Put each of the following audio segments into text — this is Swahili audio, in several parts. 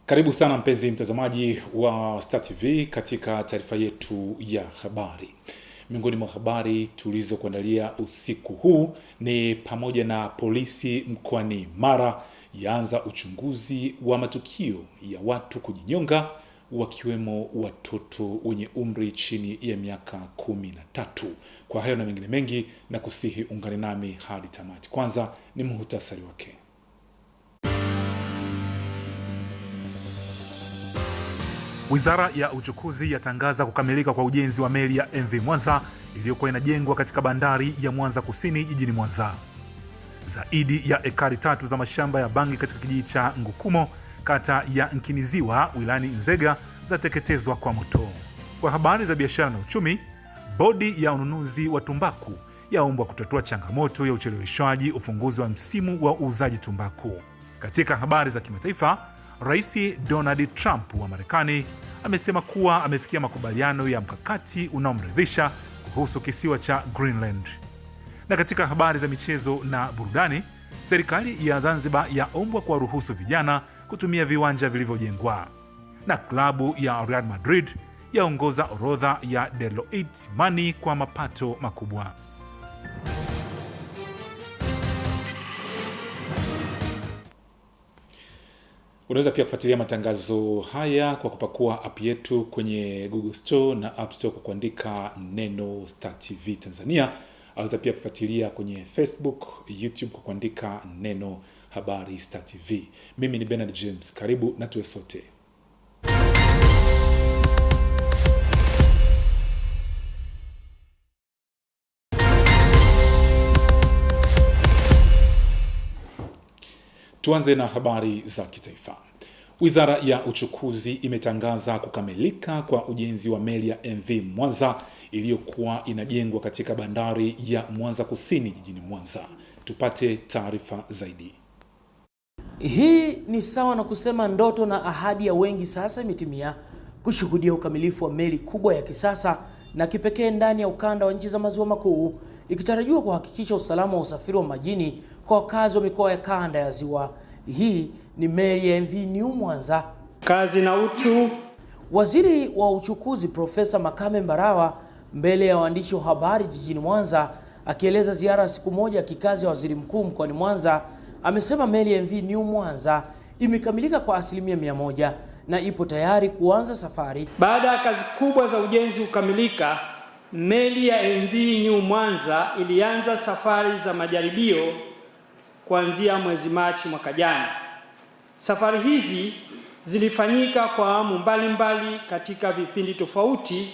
Karibu sana mpenzi mtazamaji wa Star TV katika taarifa yetu ya habari. Miongoni mwa habari tulizokuandalia usiku huu ni pamoja na polisi mkoani Mara yaanza uchunguzi wa matukio ya watu kujinyonga wakiwemo watoto wenye umri chini ya miaka 13. Kwa hayo na mengine mengi na kusihi ungane nami hadi tamati. Kwanza ni muhtasari wake. Wizara ya Uchukuzi yatangaza kukamilika kwa ujenzi wa meli ya MV Mwanza iliyokuwa inajengwa katika bandari ya Mwanza Kusini jijini Mwanza. Zaidi ya ekari 3 za mashamba ya bangi katika kijiji cha Ngukumo, kata ya Nkiniziwa, wilayani Nzega zateketezwa kwa moto. Kwa habari za biashara na uchumi, bodi ya ununuzi wa tumbaku yaombwa kutatua changamoto ya ucheleweshwaji ufunguzi wa msimu wa uuzaji tumbaku. Katika habari za kimataifa, Rais Donald Trump wa Marekani amesema kuwa amefikia makubaliano ya mkakati unaomridhisha kuhusu kisiwa cha Greenland. Na katika habari za michezo na burudani, serikali ya Zanzibar yaombwa kuwaruhusu vijana kutumia viwanja vilivyojengwa. Na klabu ya Real Madrid yaongoza orodha ya Deloitte Money kwa mapato makubwa. Unaweza pia kufuatilia matangazo haya kwa kupakua app yetu kwenye Google Store na App Store kwa kuandika neno Star TV Tanzania. Unaweza pia kufuatilia kwenye Facebook, YouTube kwa kuandika neno habari Star TV. Mimi ni Bernard James. Karibu na tuwe sote. Tuanze na habari za kitaifa. Wizara ya Uchukuzi imetangaza kukamilika kwa ujenzi wa meli ya MV Mwanza iliyokuwa inajengwa katika bandari ya Mwanza Kusini jijini Mwanza. Tupate taarifa zaidi. Hii ni sawa na kusema ndoto na ahadi ya wengi sasa imetimia, kushuhudia ukamilifu wa meli kubwa ya kisasa na kipekee ndani ya ukanda wa nchi za maziwa makuu, ikitarajiwa kuhakikisha usalama wa usafiri wa majini kwa wakazi wa mikoa ya kanda ya ziwa. Hii ni meli ya MV New Mwanza. Kazi na utu. Waziri wa Uchukuzi Profesa Makame Mbarawa mbele ya waandishi wa habari jijini Mwanza akieleza ziara ya siku moja ya kikazi ya waziri mkuu mkoani Mwanza, amesema meli ya MV New Mwanza imekamilika kwa 100% na ipo tayari kuanza safari. Baada ya kazi kubwa za ujenzi kukamilika, meli ya MV New Mwanza ilianza safari za majaribio kuanzia mwezi Machi mwaka jana. Safari hizi zilifanyika kwa awamu mbalimbali katika vipindi tofauti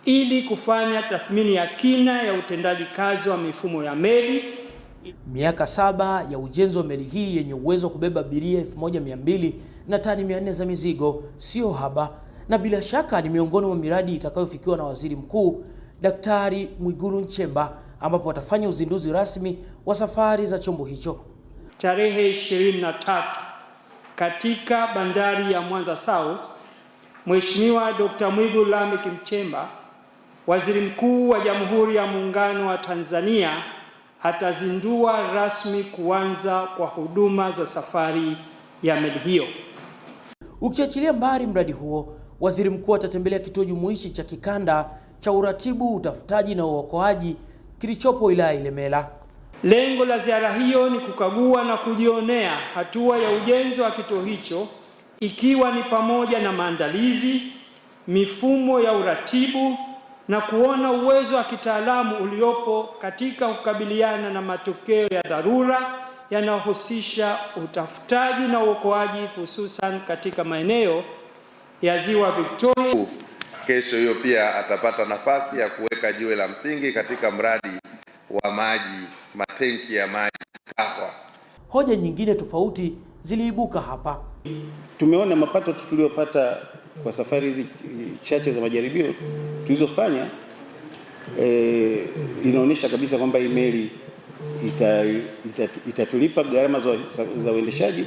ili kufanya tathmini ya kina ya utendaji kazi wa mifumo ya meli. Miaka 7 ya ujenzi wa meli hii yenye uwezo wa kubeba abiria 1200 na tani 400 za mizigo sio haba, na bila shaka ni miongoni mwa miradi itakayofikiwa na Waziri Mkuu Daktari Mwigulu Nchemba, ambapo watafanya uzinduzi rasmi wa safari za chombo hicho tarehe 23 katika bandari ya Mwanza South. Mheshimiwa Dr. Mwigulu Lameck Nchemba, Waziri Mkuu wa Jamhuri ya Muungano wa Tanzania, atazindua rasmi kuanza kwa huduma za safari ya meli hiyo. Ukiachilia mbali mradi huo, Waziri Mkuu atatembelea kituo jumuishi cha kikanda cha uratibu, utafutaji na uokoaji kilichopo wilaya Ilemela. Lengo la ziara hiyo ni kukagua na kujionea hatua ya ujenzi wa kituo hicho, ikiwa ni pamoja na maandalizi, mifumo ya uratibu na kuona uwezo wa kitaalamu uliopo katika kukabiliana na matokeo ya dharura yanayohusisha utafutaji na uokoaji, hususan katika maeneo ya Ziwa Victoria. Kesho hiyo pia atapata nafasi ya kuweka jiwe la msingi katika mradi wa maji, matenki ya maji Kahwa. Hoja nyingine tofauti ziliibuka hapa. Tumeona mapato tuliyopata kwa safari hizi chache za majaribio tulizofanya, inaonyesha kabisa kwamba hii meli itatulipa gharama za uendeshaji.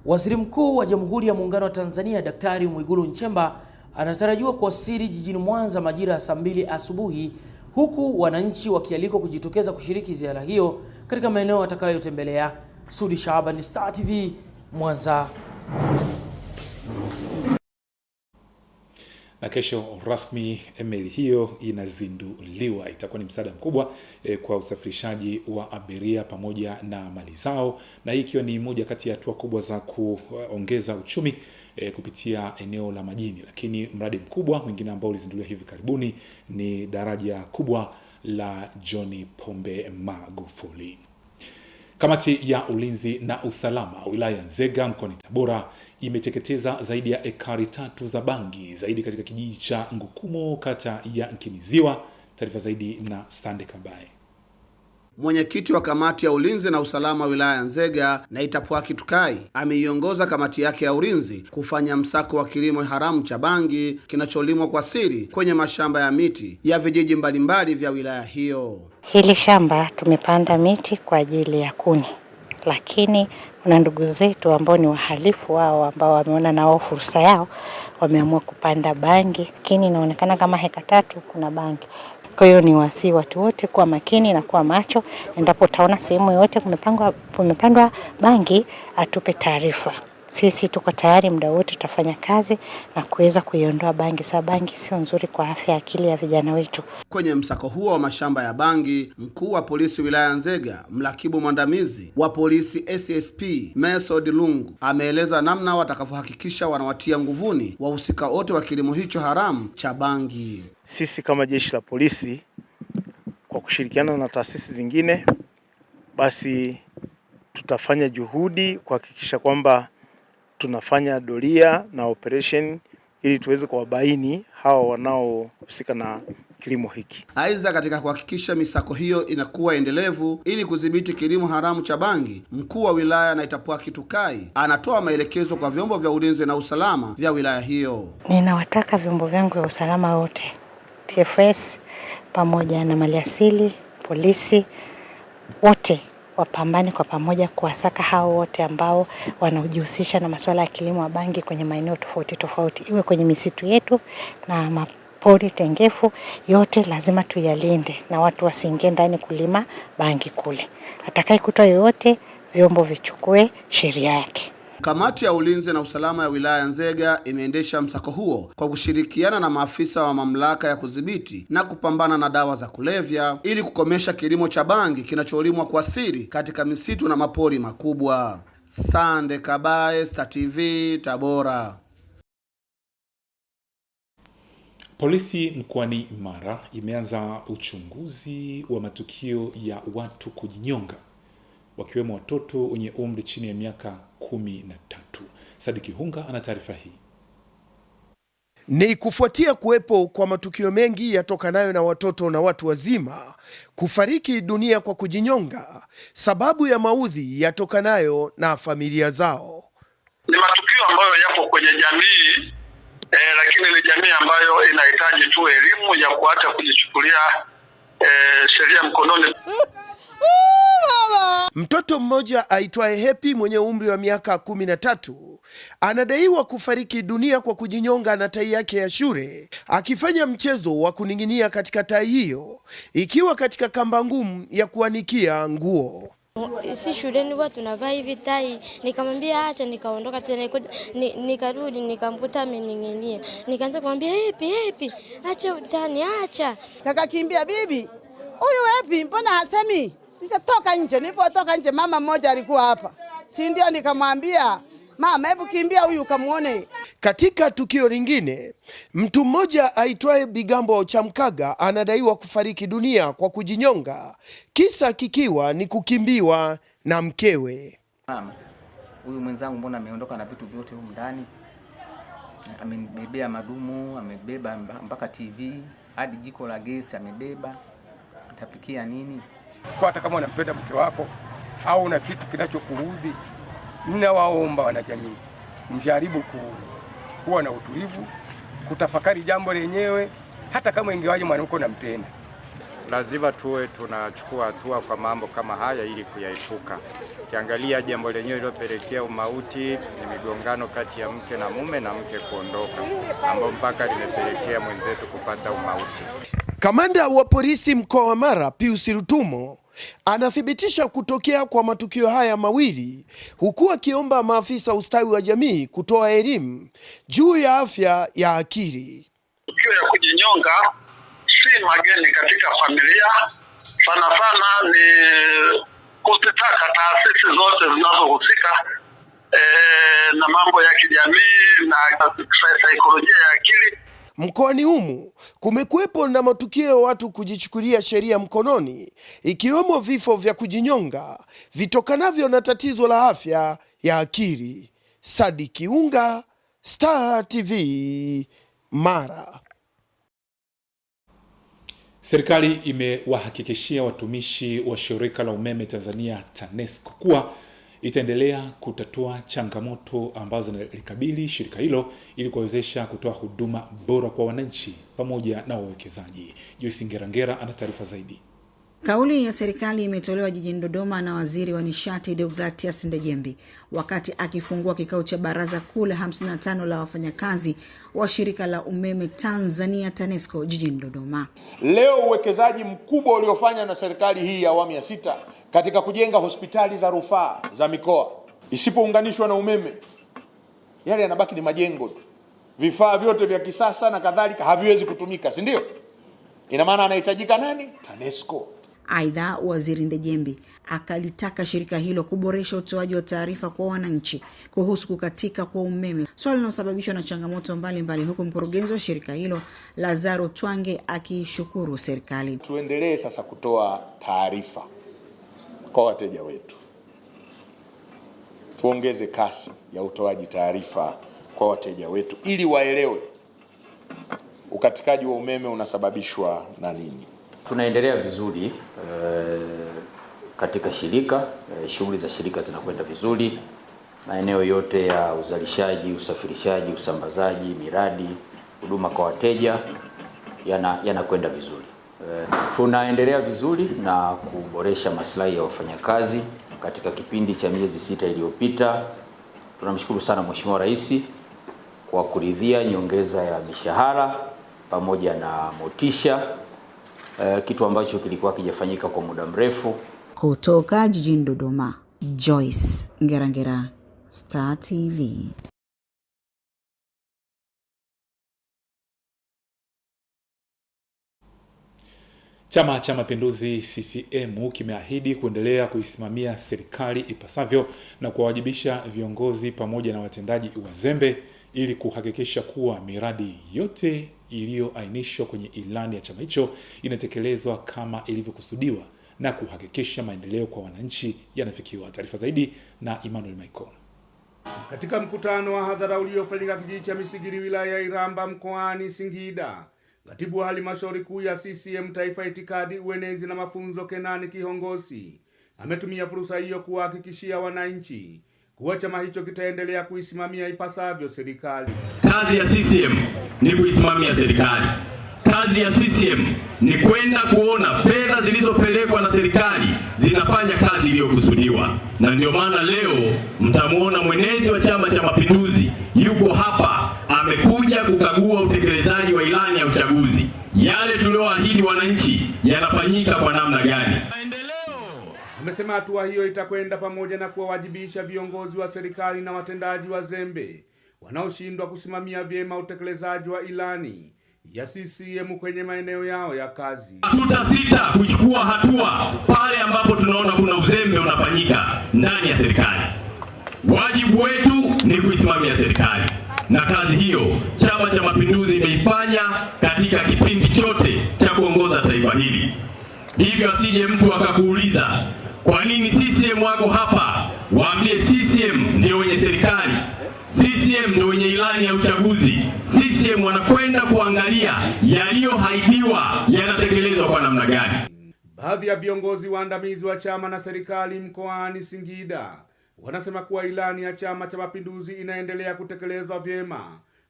Waziri Mkuu wa Jamhuri ya Muungano wa Tanzania Daktari Mwigulu Nchemba anatarajiwa kuwasili jijini Mwanza majira ya saa 2 asubuhi, huku wananchi wakialikwa kujitokeza kushiriki ziara hiyo katika maeneo atakayotembelea. Sudi Shaban, Star TV, Mwanza. Na kesho rasmi meli hiyo inazinduliwa. Itakuwa ni msaada mkubwa kwa usafirishaji wa abiria pamoja na mali zao, na hii ikiwa ni moja kati ya hatua kubwa za kuongeza uchumi kupitia eneo la majini. Lakini mradi mkubwa mwingine ambao ulizinduliwa hivi karibuni ni daraja kubwa la John Pombe Magufuli. Kamati ya ulinzi na usalama wilaya Nzega mkoani Tabora imeteketeza zaidi ya ekari 3 za bangi zaidi katika kijiji cha Ngukumo kata ya Nkiniziwa. Taarifa zaidi na Stande Kabaye. Mwenyekiti wa kamati ya ulinzi na usalama wilaya Nzega Naitapwaki Tukai ameiongoza kamati yake ya ulinzi kufanya msako wa kilimo haramu cha bangi kinacholimwa kwa siri kwenye mashamba ya miti ya vijiji mbalimbali vya wilaya hiyo. Hili shamba tumepanda miti kwa ajili ya kuni, lakini kuna ndugu zetu ambao ni wahalifu wao ambao wameona nao fursa yao, wameamua kupanda bangi, lakini inaonekana kama heka 3 kuna bangi. Kwa hiyo ni wasi watu wote kuwa makini na kuwa macho, endapo utaona sehemu yote kumepandwa bangi atupe taarifa. Sisi tuko tayari muda wote tutafanya kazi na kuweza kuiondoa bangi. Sababu bangi sio nzuri kwa afya ya akili ya vijana wetu. Kwenye msako huo wa mashamba ya bangi, mkuu wa polisi wilaya Nzega, mrakibu mwandamizi wa polisi SSP Mesod Lungu ameeleza namna watakavyohakikisha wanawatia nguvuni wahusika wote wa kilimo hicho haramu cha bangi. Sisi kama jeshi la polisi kwa kushirikiana na taasisi zingine, basi tutafanya juhudi kuhakikisha kwamba tunafanya doria na operation ili tuweze kuwabaini hawa wanaohusika na kilimo hiki. Aidha, katika kuhakikisha misako hiyo inakuwa endelevu ili kudhibiti kilimo haramu cha bangi, mkuu wa wilaya Naitapwaki Tukai anatoa maelekezo kwa vyombo vya ulinzi na usalama vya wilaya hiyo. Ninawataka vyombo vyangu vya usalama wote, TFS pamoja na maliasili, polisi, wote wapambane kwa pamoja kuwasaka hao wote ambao wanajihusisha na masuala ya kilimo wa bangi kwenye maeneo tofauti tofauti, iwe kwenye misitu yetu na mapori tengefu, yote lazima tuyalinde na watu wasiingie ndani kulima bangi kule. Atakayekuta yoyote, vyombo vichukue sheria yake. Kamati ya ulinzi na usalama ya wilaya Nzega imeendesha msako huo kwa kushirikiana na maafisa wa mamlaka ya kudhibiti na kupambana na dawa za kulevya ili kukomesha kilimo cha bangi kinacholimwa kwa siri katika misitu na mapori makubwa. Sande Kabaye, Star TV, Tabora. Polisi mkoani Mara imeanza uchunguzi wa matukio ya watu kujinyonga, wakiwemo watoto wenye umri chini ya miaka 13. Sadiki Hunga ana taarifa hii. Ni kufuatia kuwepo kwa matukio mengi yatokanayo na watoto na watu wazima kufariki dunia kwa kujinyonga sababu ya maudhi yatokanayo na familia zao. Ni matukio ambayo yapo kwenye jamii lakini ni jamii ambayo inahitaji tu elimu ya kuacha kujichukulia sheria mkononi. Mtoto mmoja aitwaye Happy mwenye umri wa miaka 13 anadaiwa kufariki dunia kwa kujinyonga na tai yake ya shule akifanya mchezo wa kuning'inia katika tai hiyo ikiwa katika kamba ngumu ya kuanikia nguo. Si shuleni huwa tunavaa hivi tai, nikamwambia acha, nikaondoka tena, nikarudi nikamkuta amening'inia, nikaanza kumwambia Happy acha utani, acha. Kakakimbia, bibi huyu Happy mbona hasemi? Nikatoka nje, nilipotoka nje mama mmoja alikuwa hapa, si ndio, nikamwambia mama, hebu kimbia huyu kamuone. Katika tukio lingine, mtu mmoja aitwaye Bigambo Chamkaga anadaiwa kufariki dunia kwa kujinyonga, kisa kikiwa ni kukimbiwa na mkewe. Mama, huyu mwenzangu mbona ameondoka na vitu vyote huko ndani? Amebebea madumu, amebeba mpaka TV, hadi jiko la gesi amebeba. Utapikia nini? Kwa hata kama unampenda mke wako au una kitu kinachokuudhi, ninawaomba wanajamii mjaribu kuwa na utulivu, kutafakari jambo lenyewe, hata kama ingewaje mwanamke unampenda. Lazima tuwe tunachukua hatua kwa mambo kama haya ili kuyaepuka. Kiangalia jambo lenyewe lilopelekea umauti ni migongano kati ya mke na mume na mke kuondoka, ambao mpaka limepelekea mwenzetu kupata umauti. Kamanda wa polisi mkoa wa Mara Pius Rutumo anathibitisha kutokea kwa matukio haya mawili, huku akiomba maafisa ustawi wa jamii kutoa elimu juu ya afya ya akili. matukio ya kujinyonga si mageni katika familia. Sana sana ni kuzitaka taasisi zote zinazohusika na mambo ya kijamii na saikolojia ya akili. Mkoani humu kumekuwepo na matukio ya watu kujichukulia sheria mkononi, ikiwemo vifo vya kujinyonga vitokanavyo na tatizo la afya ya akili. Sadiki Unga, Star TV, Mara. Serikali imewahakikishia watumishi wa shirika la umeme Tanzania TANESCO kuwa itaendelea kutatua changamoto ambazo zinalikabili shirika hilo ili kuwezesha kutoa huduma bora kwa wananchi pamoja na wawekezaji. Joyce Ngerangera ana taarifa zaidi. Kauli ya serikali imetolewa jijini Dodoma na Waziri wa Nishati Deogratias Ndejembi wakati akifungua kikao cha Baraza Kuu la 55 la wafanyakazi wa shirika la umeme Tanzania TANESCO jijini Dodoma. Leo uwekezaji mkubwa uliofanywa na serikali hii ya awamu ya 6 katika kujenga hospitali za rufaa za mikoa isipounganishwa na umeme, yale yanabaki ni majengo tu. Vifaa vyote vya kisasa na kadhalika haviwezi kutumika, si ndio? Ina maana anahitajika nani? TANESCO. Aidha, Waziri Ndejembi akalitaka shirika hilo kuboresha utoaji wa taarifa kwa wananchi kuhusu kukatika kwa umeme, swali linalosababishwa na changamoto mbalimbali, huku mkurugenzi wa shirika hilo Lazaro Twange akishukuru serikali. Tuendelee sasa kutoa taarifa kwa wateja wetu. Tuongeze kasi ya utoaji taarifa kwa wateja wetu ili waelewe ukatikaji wa umeme unasababishwa na nini. Tunaendelea vizuri katika shirika, shughuli za shirika zinakwenda vizuri. Maeneo yote ya uzalishaji, usafirishaji, usambazaji, miradi, huduma kwa wateja yanakwenda vizuri. Tunaendelea vizuri na kuboresha maslahi ya wafanyakazi. Katika kipindi cha miezi 6 iliyopita, tunamshukuru sana Mheshimiwa Rais kwa kuridhia nyongeza ya mishahara pamoja na motisha, kitu ambacho kilikuwa kijafanyika kwa muda mrefu. Kutoka jijini Dodoma, Joyce Ngerangera, Star TV. Chama cha Mapinduzi CCM kimeahidi kuendelea kuisimamia serikali ipasavyo na kuwajibisha viongozi pamoja na watendaji wazembe ili kuhakikisha kuwa miradi yote iliyoainishwa kwenye ilani ya chama hicho inatekelezwa kama ilivyokusudiwa na kuhakikisha maendeleo kwa wananchi yanafikiwa. Taarifa zaidi na Emmanuel Michael. Katika mkutano wa hadhara uliofanyika kijiji cha Misigiri, wilaya ya Iramba, mkoani Singida, Katibu wa halmashauri kuu ya CCM Taifa, itikadi, uenezi na mafunzo, Kenani Kihongosi, ametumia fursa hiyo kuhakikishia wananchi kuwa chama hicho kitaendelea kuisimamia ipasavyo serikali. Kazi ya CCM ni kuisimamia serikali. Kazi ya CCM ni kwenda kuona fedha zilizopelekwa na serikali zinafanya kazi iliyokusudiwa. Na ndio maana leo mtamuona mwenezi wa Chama cha Mapinduzi yuko hapa, amekuja kukagua utekelezaji wa ilani ya uchaguzi. Yale tulioahidi wananchi yanafanyika kwa namna gani? Amesema hatua hiyo itakwenda pamoja na kuwawajibisha viongozi wa serikali na watendaji wazembe wanaoshindwa kusimamia vyema utekelezaji wa ilani ya CCM kwenye maeneo yao ya kazi. Tutasita kuchukua hatua pale ambapo tunaona kuna uzembe unafanyika ndani ya serikali. Wajibu wetu ni kuisimamia serikali, na kazi hiyo Chama cha Mapinduzi imeifanya katika kipindi chote cha kuongoza taifa hili. Hivyo asije mtu akakuuliza kwa nini CCM wako hapa, waambie CCM ndio wenye serikali, CCM ndio wenye ilani ya uchaguzi. CCM wanakwenda kuangalia yaliyoahidiwa yanatekelezwa kwa namna gani. Baadhi ya viongozi waandamizi wa chama na serikali mkoani Singida wanasema kuwa ilani ya Chama cha Mapinduzi inaendelea kutekelezwa vyema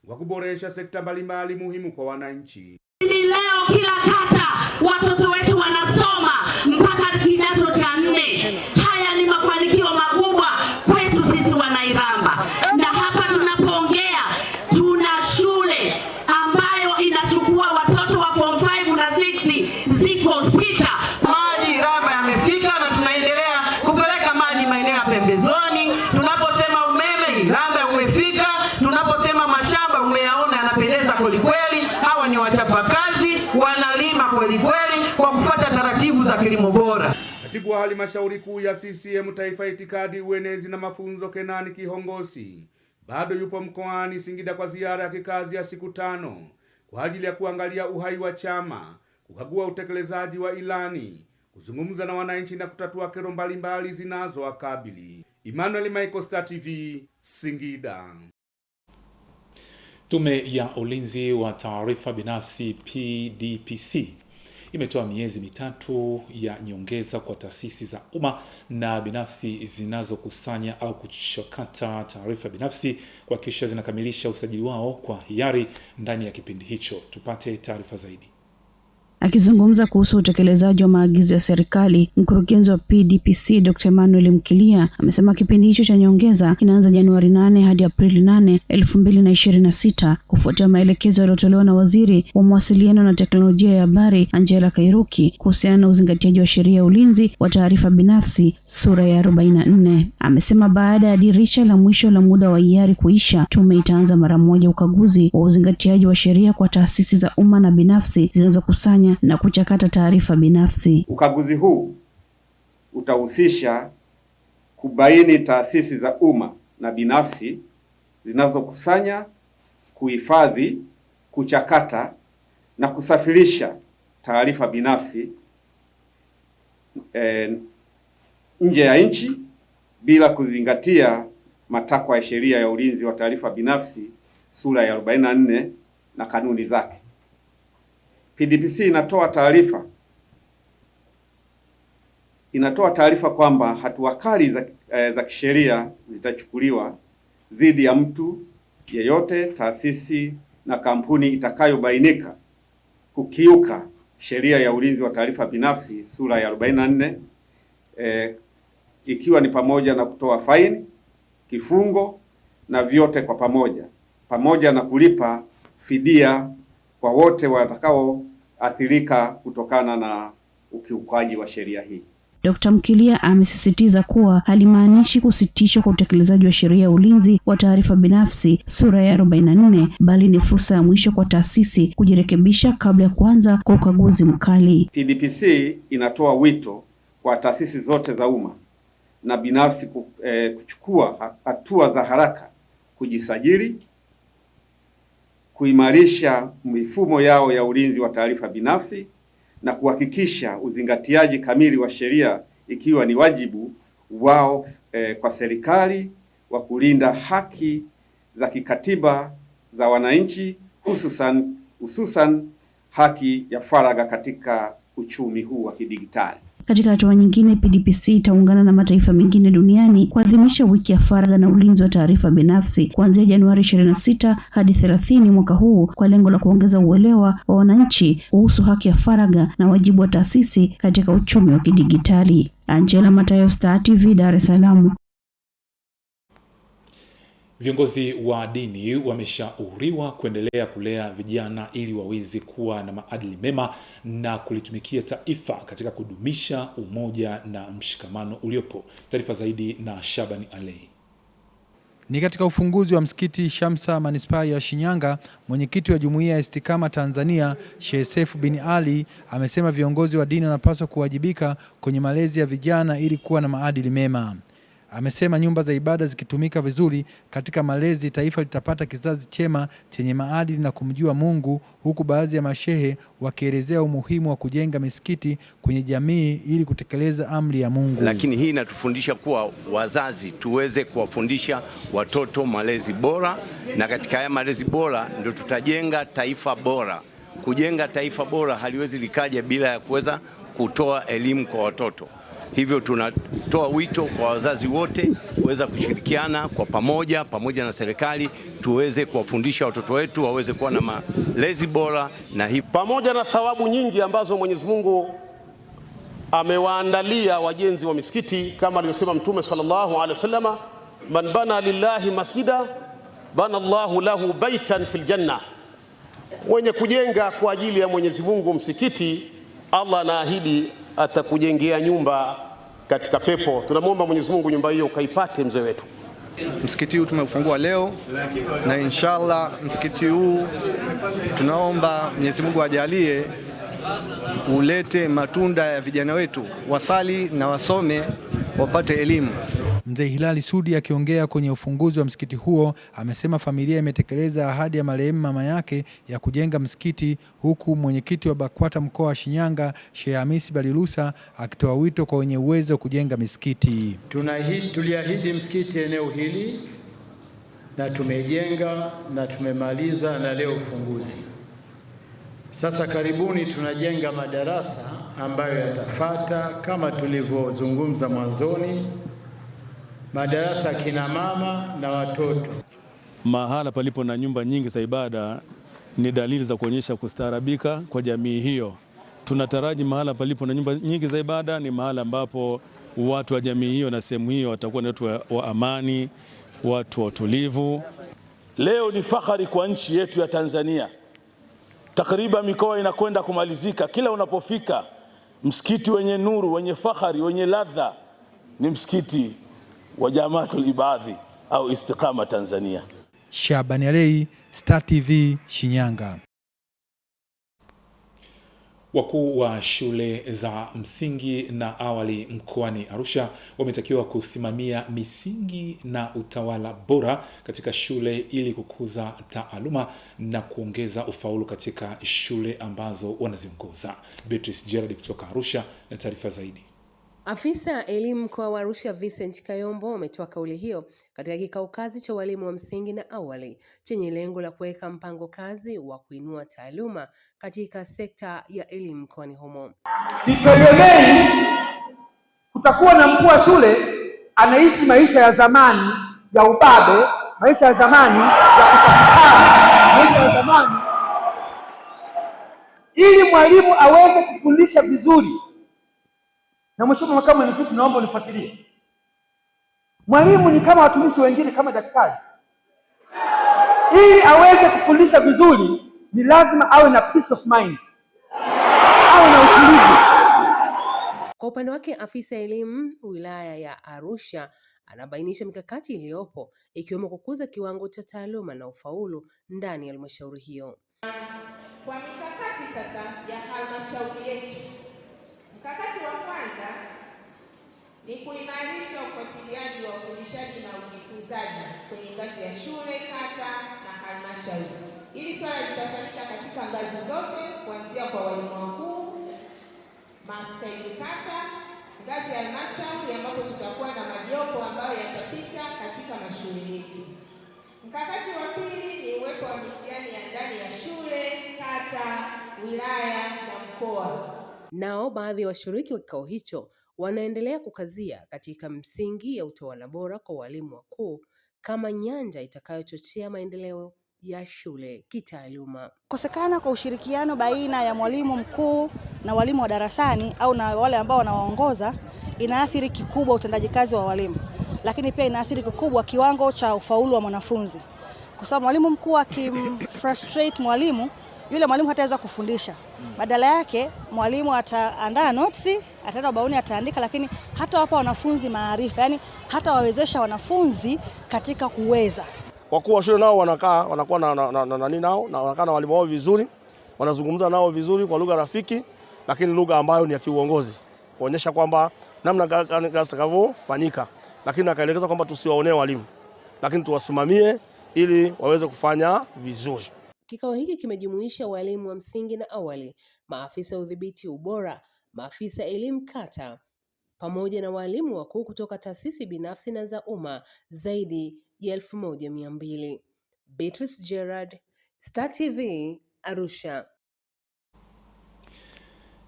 kwa kuboresha sekta mbalimbali muhimu kwa wananchi. Leo kila kata watoto wetu wanasoma mpaka kidato cha 4. Haya ni mafanikio makubwa kwetu sisi Wanairamba. Na hapa tunapoongea tuna shule ambayo inachukua watoto wa form 5 na 6, ziko 6. Maji Iramba yamefika na tunaendelea kupeleka maji maeneo ya pembezoni. Tunaposema umeme Iramba umefika, tunaposema mashamba umeyaona yanapendeza kweli kweli. Hawa ni kukuza kilimo bora. Katibu wa halmashauri kuu ya CCM Taifa, itikadi, uenezi na mafunzo, Kenani Kihongosi bado yupo mkoani Singida kwa ziara ya kikazi ya siku 5 kwa ajili ya kuangalia uhai wa chama, kukagua utekelezaji wa ilani, kuzungumza na wananchi na kutatua kero mbalimbali zinazowakabili. Emmanuel Michael, Star TV, Singida. Tume ya Ulinzi wa Taarifa Binafsi PDPC imetoa miezi 3 ya nyongeza kwa taasisi za umma na binafsi zinazokusanya au kuchakata taarifa binafsi kuhakikisha zinakamilisha usajili wao kwa hiari ndani ya kipindi hicho. Tupate taarifa zaidi. Akizungumza kuhusu utekelezaji wa maagizo ya serikali, mkurugenzi wa PDPC Dr. Emmanuel Mkilia amesema kipindi hicho cha nyongeza kinaanza Januari 8 hadi Aprili 8, 2026 kufuatia maelekezo yaliyotolewa na Waziri wa Mawasiliano na Teknolojia ya Habari Angela Kairuki kuhusiana na uzingatiaji wa sheria ya ulinzi wa taarifa binafsi sura ya 44. Amesema baada ya dirisha la mwisho la muda wa hiari kuisha, tume itaanza mara moja ukaguzi wa uzingatiaji wa sheria kwa taasisi za umma na binafsi zinazokusanya na kuchakata taarifa binafsi. Ukaguzi huu utahusisha kubaini taasisi za umma na binafsi zinazokusanya, kuhifadhi, kuchakata na kusafirisha taarifa binafsi nje ya nchi bila kuzingatia matakwa ya sheria ya ulinzi wa taarifa binafsi sura ya 44 na kanuni zake. PDPC inatoa taarifa kwamba hatua kali za kisheria zitachukuliwa dhidi ya mtu yeyote, taasisi na kampuni itakayobainika kukiuka sheria ya ulinzi wa taarifa binafsi sura ya 44, ikiwa ni pamoja na kutoa faini, kifungo na vyote kwa pamoja na kulipa fidia kwa wote watakaoathirika kutokana na ukiukaji wa sheria hii. Dr. Mkilia amesisitiza kuwa halimaanishi kusitishwa kwa utekelezaji wa sheria ya ulinzi wa taarifa binafsi sura ya 44, bali ni fursa ya mwisho kwa taasisi kujirekebisha kabla ya kuanza kwa ukaguzi mkali. PDPC inatoa wito kwa taasisi zote za umma na binafsi kuchukua hatua za haraka kujisajili, kuimarisha mifumo yao ya ulinzi wa taarifa binafsi na kuhakikisha uzingatiaji kamili wa sheria, ikiwa ni wajibu wao kwa serikali wa kulinda haki za kikatiba za wananchi, hususan haki ya faragha katika uchumi huu wa kidigitali. Katika hatua nyingine, PDPC itaungana na mataifa mengine duniani kuadhimisha wiki ya faragha na ulinzi wa taarifa binafsi kuanzia Januari 26 hadi 30 mwaka huu kwa lengo la kuongeza uelewa wa wananchi kuhusu haki ya faragha na wajibu wa taasisi katika uchumi wa kidigitali. Angela Matayo, Star TV, Dar es Salaam. Viongozi wa dini wameshauriwa kuendelea kulea vijana ili waweze kuwa na maadili mema na kulitumikia taifa katika kudumisha umoja na mshikamano uliopo. Taarifa zaidi na Shabani Alei. Ni katika ufunguzi wa msikiti Shamsa Manispaa ya Shinyanga, mwenyekiti wa Jumuiya ya Istikama Tanzania, Sheikh Seif bin Ali, amesema viongozi wa dini wanapaswa kuwajibika kwenye malezi ya vijana ili kuwa na maadili mema. Amesema nyumba za ibada zikitumika vizuri katika malezi, taifa litapata kizazi chema chenye maadili na kumjua Mungu, huku baadhi ya mashehe wakielezea umuhimu wa kujenga misikiti kwenye jamii ili kutekeleza amri ya Mungu. Lakini hii inatufundisha kuwa wazazi tuweze kuwafundisha watoto malezi bora, na katika haya malezi bora ndio tutajenga taifa bora. Kujenga taifa bora haliwezi likaja bila ya kuweza kutoa elimu kwa watoto. Hivyo tunatoa wito kwa wazazi wote kuweza kushirikiana kwa pamoja na serikali, tuweze kuwafundisha watoto wetu waweze kuwa na malezi bora, na hii pamoja na thawabu nyingi ambazo Mwenyezi Mungu amewaandalia wajenzi wa misikiti, kama alivyosema Mtume sallallahu alaihi wasallam, man bana lillahi masjida bana Allahu lahu baitan fil janna, mwenye kujenga kwa ajili ya Mwenyezi Mungu msikiti, Allah anaahidi atakujengea nyumba katika pepo. Tunamwomba Mwenyezi Mungu nyumba hiyo ukaipate mzee wetu. Msikiti huu tumefungua leo na inshallah msikiti huu tunaomba Mwenyezi Mungu ajalie ulete matunda ya vijana wetu, wasali na wasome, wapate elimu. Mzee Hilali Sudi akiongea kwenye ufunguzi wa msikiti huo amesema familia imetekeleza ahadi ya marehemu mama yake ya kujenga msikiti, huku mwenyekiti wa BAKWATA mkoa wa Shinyanga Sheikh Hamisi Balilusa akitoa wito kwa wenye uwezo kujenga misikiti. Tuliahidi msikiti eneo hili na tumejenga na tumemaliza na leo ufunguzi. Sasa karibuni tunajenga madarasa ambayo yatafata kama tulivyozungumza mwanzoni, madarasa kina mama na watoto. Mahala palipo na nyumba nyingi za ibada ni dalili za kuonyesha kustaarabika kwa jamii hiyo. Tunataraji mahala palipo na nyumba nyingi za ibada ni mahala ambapo watu wa jamii hiyo na sehemu hiyo watakuwa ni watu wa amani, watu wa utulivu. Leo ni fahari kwa nchi yetu ya Tanzania. Takriban mikoa inakwenda kumalizika. Kila unapofika msikiti wenye nuru, wenye fahari, wenye ladha ni msikiti wa Jamaatul Ibadhi au Istiqama Tanzania. Shabani Alei, Star TV, Shinyanga. Wakuu wa shule za msingi na awali mkoani Arusha wametakiwa kusimamia misingi na utawala bora katika shule ili kukuza taaluma na kuongeza ufaulu katika shule ambazo wanaziongoza. Beatrice Gerard kutoka Arusha na taarifa zaidi. Afisa elimu mkoa wa Arusha Vincent Kayombo ametoa kauli hiyo katika kikao kazi cha walimu wa msingi na awali chenye lengo la kuweka mpango kazi wa kuinua taaluma katika sekta ya elimu mkoani humo. Sitegemei kutakuwa na mkuu wa shule anaishi maisha ya zamani ya ubabe, maisha ya zamani ya kutafakari, maisha ya zamani, ili mwalimu aweze kufundisha vizuri. Na Mheshimiwa Makamu Mwenyekiti, naomba unifuatilie. Mwalimu ni kama watumishi wengine, kama daktari. Ili aweze kufundisha vizuri ni lazima awe na peace of mind, awe na utulivu. Kwa upande wake, afisa elimu wilaya ya Arusha anabainisha mikakati iliyopo ikiwemo kukuza kiwango cha taaluma na ufaulu ndani ya halmashauri hiyo. Kwa mikakati sasa ya halmashauri yetu, mkakati wa kwanza ni kuimarisha ufuatiliaji wa ufundishaji na ujifunzaji kwenye ngazi ya shule, kata na halmashauri. Hili swala litafanyika katika ngazi zote kuanzia kwa walimu wakuu, maafisa elimu kata, ngazi ya halmashauri ambapo tutakuwa na majopo ambayo yatapita katika mashule yetu. Mkakati wa pili ni uwepo wa mitihani ya ndani ya shule, kata, wilaya na mkoa. Nao baadhi ya washiriki wa kikao hicho wanaendelea kukazia katika msingi ya utawala bora kwa walimu wakuu kama nyanja itakayochochea maendeleo ya shule kitaaluma. Kosekana kwa ushirikiano baina ya mwalimu mkuu na walimu wa darasani au na wale ambao wanawaongoza inaathiri kikubwa utendaji kazi wa walimu, lakini pia inaathiri kikubwa kiwango cha ufaulu wa mwanafunzi, kwa sababu mwalimu mkuu akimfrustrate mwalimu, yule mwalimu hataweza kufundisha. Badala yake mwalimu ataandaa notes, ataenda ubaoni ataandika, lakini hata wapa wanafunzi maarifa, yani hata wawezesha wanafunzi katika kuweza. Wakuu wa shule nao wanakuwa na wanakaa na walimu wao vizuri, wanazungumza nao vizuri kwa lugha rafiki, lakini lugha ambayo ni ya kiuongozi, kuonyesha kwamba namna gani itakavyofanyika, lakini akaelekeza kwamba tusiwaonee walimu, lakini tuwasimamie ili waweze kufanya vizuri. Kikao hiki kimejumuisha walimu wa msingi na awali, maafisa udhibiti ubora, maafisa elimu kata, pamoja na walimu wakuu kutoka taasisi binafsi na za umma zaidi ya 1200. Beatrice Gerard, Star TV, Arusha.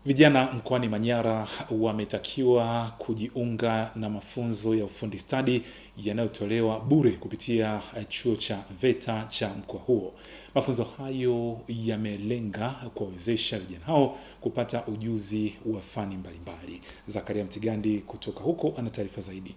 Vijana mkoani Manyara wametakiwa kujiunga na mafunzo ya ufundi stadi yanayotolewa bure kupitia chuo cha VETA cha mkoa huo. Mafunzo hayo yamelenga kuwawezesha vijana hao kupata ujuzi wa fani mbalimbali. Zakaria Mtigandi kutoka huko ana taarifa zaidi.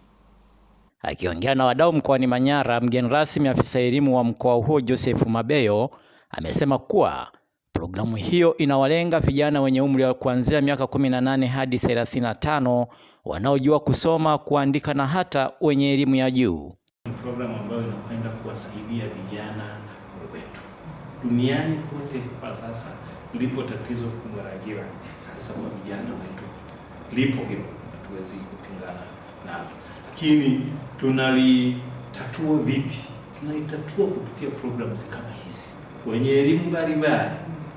Akiongea na wadau mkoani Manyara, mgeni rasmi afisa elimu wa mkoa huo Joseph Mabeyo amesema kuwa programu hiyo inawalenga vijana wenye umri wa kuanzia miaka 18 hadi 35 wanaojua kusoma, kuandika na hata wenye elimu ya juu. Programu ambayo inakwenda kuwasaidia vijana wetu duniani kote kwa sasa lipo tatizo kubwa la ajira hasa kwa vijana wetu. Lipo hilo, hatuwezi kupingana nalo. Lakini tunalitatua vipi? Tunalitatua kupitia programs kama hizi. Wenye elimu mbalimbali,